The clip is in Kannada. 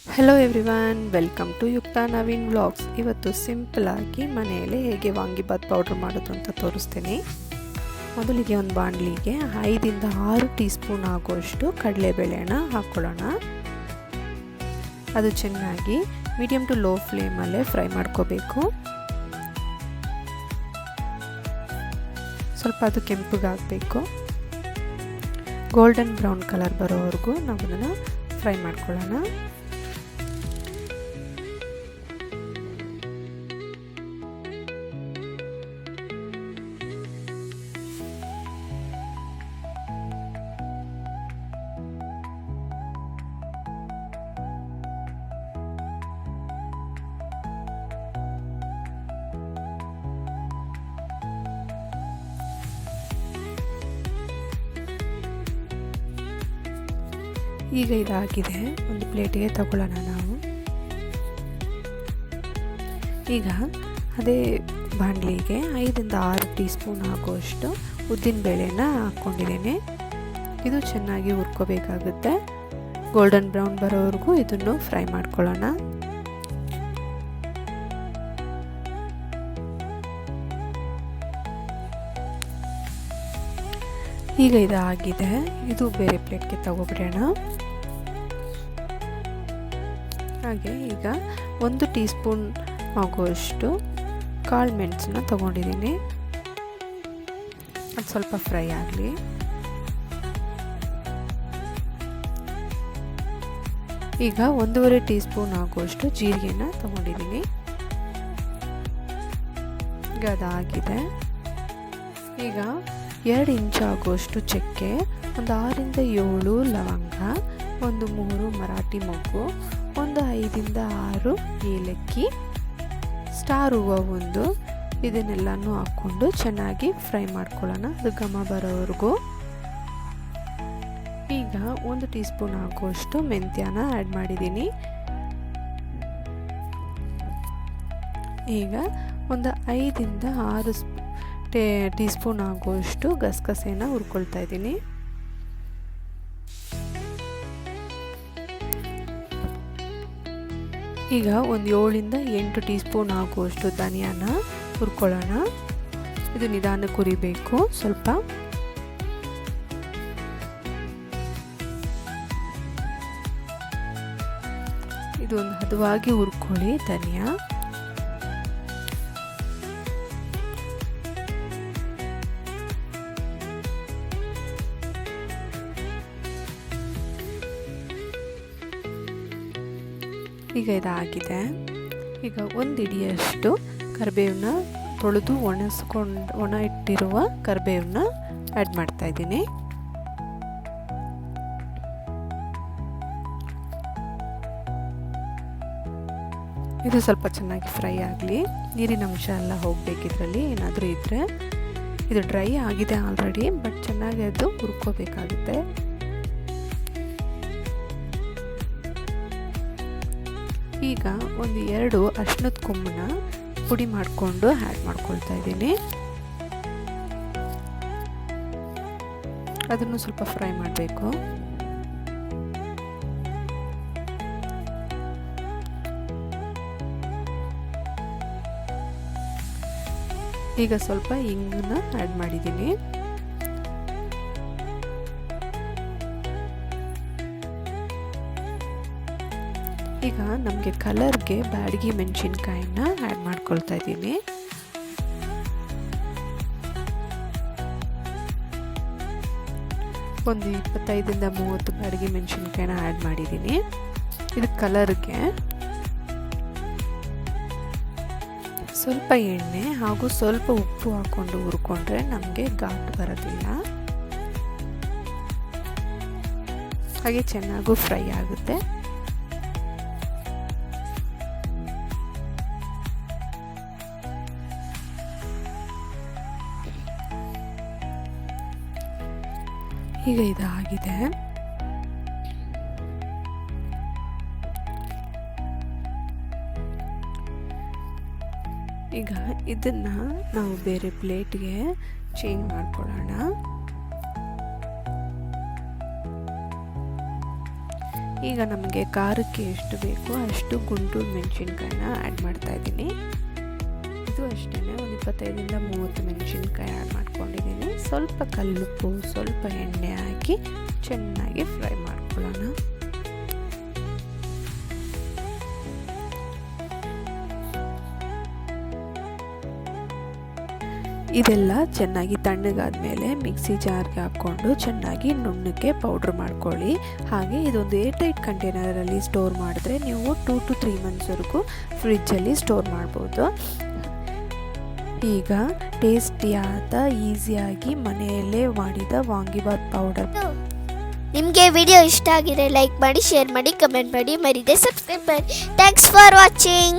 Hello everyone, welcome to Yukta Naveen vlogs. ಇವತ್ತು ಸಿಂಪಲಾಗಿ ಮನೆಯಲ್ಲೇ ಹೇಗೆ ವಾಂಗಿಬಾತ್ ಪೌಡ್ರ್ ಮಾಡೋದು ಅಂತ ತೋರಿಸ್ತೀನಿ. ಮೊದಲಿಗೆ ಒಂದು ಬಾಣಲಿಗೆ 5ರಿಂದ 6 ಟೀ ಸ್ಪೂನ್ ಆಗುವಷ್ಟು ಕಡಲೆಬೇಳೆನ ಹಾಕ್ಕೊಳ್ಳೋಣ. ಅದು ಚೆನ್ನಾಗಿ ಮೀಡಿಯಮ್ ಟು ಲೋ ಫ್ಲೇಮಲ್ಲೇ ಫ್ರೈ ಮಾಡ್ಕೋಬೇಕು. ಸ್ವಲ್ಪ ಅದು ಕೆಂಪಗಾಗಬೇಕು. ಗೋಲ್ಡನ್ ಬ್ರೌನ್ ಕಲರ್ ಬರೋವರೆಗೂ ನಾವು ಅದನ್ನು ಫ್ರೈ ಮಾಡ್ಕೊಳ್ಳೋಣ. ಈಗ ಇದಾಗಿದೆ, ಒಂದು ಪ್ಲೇಟಿಗೆ ತಗೊಳ್ಳೋಣ ನಾವು. ಈಗ ಅದೇ ಬಾಣಲಿಗೆ 5ರಿಂದ 6 ಟೀ ಸ್ಪೂನ್ ಆಗುವಷ್ಟು ಉದ್ದಿನಬೇಳೆನ ಹಾಕ್ಕೊಂಡಿದ್ದೇನೆ. ಇದು ಚೆನ್ನಾಗಿ ಹುರ್ಕೋಬೇಕಾಗುತ್ತೆ. ಗೋಲ್ಡನ್ ಬ್ರೌನ್ ಬರೋವರೆಗೂ ಇದನ್ನು ಫ್ರೈ ಮಾಡ್ಕೊಳ್ಳೋಣ. ಈಗ ಇದಾಗಿದೆ, ಇದು ಬೇರೆ ಪ್ಲೇಟ್ಗೆ ತಗೊಬಿಡೋಣ. ಹಾಗೆ ಈಗ 1 ಟೀ ಸ್ಪೂನ್ ಆಗುವಷ್ಟು ಕಾಳು ಮೆಣಸನ್ನ ತಗೊಂಡಿದ್ದೀನಿ. ಅದು ಸ್ವಲ್ಪ ಫ್ರೈ ಆಗಲಿ. ಈಗ 1.5 ಟೀ ಸ್ಪೂನ್ ಆಗುವಷ್ಟು ಜೀರಿಗೆನ ತಗೊಂಡಿದ್ದೀನಿ. ಈಗ ಅದಾಗಿದೆ. ಈಗ 2 ಇಂಚು ಆಗುವಷ್ಟು ಚಕ್ಕೆ, ಒಂದು 6ರಿಂದ 7 ಲವಂಗ, ಒಂದು 3 ಮರಾಠಿ ಮೊಗ್ಗು, ಒಂದು 5ರಿಂದ 6 ಏಲಕ್ಕಿ, ಸ್ಟಾರ್ ಹೂವು ಒಂದು, ಇದನ್ನೆಲ್ಲನೂ ಹಾಕ್ಕೊಂಡು ಚೆನ್ನಾಗಿ ಫ್ರೈ ಮಾಡ್ಕೊಳ್ಳೋಣ, ಅದು ಘಮ ಬರೋವರೆಗೂ. ಈಗ 1 ಟೀ ಸ್ಪೂನ್ ಆಗುವಷ್ಟು ಮೆಂತ್ಯನ ಆ್ಯಡ್ ಮಾಡಿದ್ದೀನಿ. ಈಗ ಒಂದು 5ರಿಂದ 6 ಟೀ ಸ್ಪೂನ್ ಆಗುವಷ್ಟು ಗಸಗಸೆನ ಹುರ್ಕೊಳ್ತಾ ಇದ್ದೀನಿ. ಈಗ ಒಂದು 7ರಿಂದ 8 ಟೀ ಸ್ಪೂನ್ ಆಗುವಷ್ಟು ಧನಿಯಾನ ಹುರ್ಕೊಳ್ಳೋಣ. ಇದು ನಿಧಾನಕ್ಕೆ ಹುರಿಬೇಕು ಸ್ವಲ್ಪ. ಇದು ಒಂದು ಹದವಾಗಿ ಹುರ್ಕೊಳ್ಳಿ ಧನಿಯಾ. ಈಗ ಇದಾಗಿದೆ. ಈಗ 1 ಹಿಡಿಯಷ್ಟು ಕರಿಬೇವನ್ನ ತೊಳೆದು ಒಣ ಇಟ್ಟಿರುವ ಕರಿಬೇವನ್ನ ಆ್ಯಡ್ ಮಾಡ್ತಾ ಇದ್ದೀನಿ. ಇದು ಸ್ವಲ್ಪ ಚೆನ್ನಾಗಿ ಫ್ರೈ ಆಗಲಿ. ನೀರಿನ ಅಂಶ ಎಲ್ಲ ಹೋಗಬೇಕಿದ್ರಲ್ಲಿ ಏನಾದರೂ ಇದ್ದರೆ. ಇದು ಡ್ರೈ ಆಗಿದೆ ಆಲ್ರೆಡಿ, ಬಟ್ ಚೆನ್ನಾಗಿ ಅದು ಹುರ್ಕೋಬೇಕಾಗುತ್ತೆ. ಈಗ ಒಂದು 2 ಅರಿಶಿಣದ ಕೊಂಬನ್ನ ಪುಡಿ ಮಾಡಿಕೊಂಡು ಆ್ಯಡ್ ಮಾಡ್ಕೊಳ್ತಾ ಇದ್ದೀನಿ. ಅದನ್ನು ಸ್ವಲ್ಪ ಫ್ರೈ ಮಾಡಬೇಕು. ಈಗ ಸ್ವಲ್ಪ ಇಂಗನ್ನ ಆ್ಯಡ್ ಮಾಡಿದ್ದೀನಿ. ಈಗ ನಮಗೆ ಕಲರ್ಗೆ ಬ್ಯಾಡಗಿ ಮೆಣಸಿನ್ಕಾಯಿನ ಆ್ಯಡ್ ಮಾಡ್ಕೊಳ್ತಾ ಇದ್ದೀನಿ. ಒಂದು 25ರಿಂದ 30 ಬ್ಯಾಡಗಿ ಮೆಣಸಿನ್ಕಾಯಿನ ಆ್ಯಡ್ ಮಾಡಿದ್ದೀನಿ. ಇದು ಕಲರ್ಗೆ. ಸ್ವಲ್ಪ ಎಣ್ಣೆ ಹಾಗೂ ಸ್ವಲ್ಪ ಉಪ್ಪು ಹಾಕ್ಕೊಂಡು ಹುರ್ಕೊಂಡ್ರೆ ನಮಗೆ ಘಾಟ್ ಬರೋದಿಲ್ಲ. ಹಾಗೆ ಚೆನ್ನಾಗೂ ಫ್ರೈ ಆಗುತ್ತೆ. ಈಗ ಇದಾಗಿದೆ. ಈಗ ಇದನ್ನು ನಾವು ಬೇರೆ ಪ್ಲೇಟ್ಗೆ ಚೇಂಜ್ ಮಾಡ್ಕೊಳ್ಳೋಣ. ಈಗ ನಮಗೆ ಖಾರಕ್ಕೆ ಎಷ್ಟು ಬೇಕೋ ಅಷ್ಟು ಗುಂಟೂರು ಮೆಣಸಿನ್ಕಾಯಿನ ಆ್ಯಡ್ ಮಾಡ್ತಾಯಿದ್ದೀನಿ. ಇದು ಅಷ್ಟೇ, ಒಂದು 25ರಿಂದ 30 ಮೆಣಸಿನ್ಕಾಯಿ ಆ್ಯಡ್ ಮಾಡ್ಕೊಂಡಿದ್ದೀನಿ. ಸ್ವಲ್ಪ ಕಲ್ಲುಪ್ಪು, ಸ್ವಲ್ಪ ಎಣ್ಣೆ ಹಾಕಿ ಚೆನ್ನಾಗಿ ಫ್ರೈ ಮಾಡ್ಕೊಳ್ಳೋಣ. ಇದೆಲ್ಲ ಚೆನ್ನಾಗಿ ತಣ್ಣಗಾದ ಮೇಲೆ ಮಿಕ್ಸಿ ಜಾರ್ಗೆ ಹಾಕ್ಕೊಂಡು ಚೆನ್ನಾಗಿ ನುಣ್ಣಗೆ ಪೌಡ್ರ್ ಮಾಡ್ಕೊಳ್ಳಿ. ಹಾಗೆ ಇದೊಂದು ಏರ್ಟೈಟ್ ಕಂಟೈನರಲ್ಲಿ ಸ್ಟೋರ್ ಮಾಡಿದ್ರೆ ನೀವು 2 to 3 ಮಂತ್ಸ್ವರೆಗೂ ಫ್ರಿಜ್ಜಲ್ಲಿ ಸ್ಟೋರ್ ಮಾಡ್ಬೋದು. ಈಗ ಟೇಸ್ಟಿಯಾದ ಈಸಿಯಾಗಿ ಮನೆಯಲ್ಲೇ ಮಾಡಿದ ವಾಂಗಿಬಾತ್ ಪೌಡರ್. ನಿಮಗೆ ವಿಡಿಯೋ ಇಷ್ಟ ಆಗಿದೆ ಲೈಕ್ ಮಾಡಿ, ಶೇರ್ ಮಾಡಿ, ಕಮೆಂಟ್ ಮಾಡಿ, ಮರಿದೆ ಸಬ್ಸ್ಕ್ರೈಬ್ ಮಾಡಿ. Thanks for watching.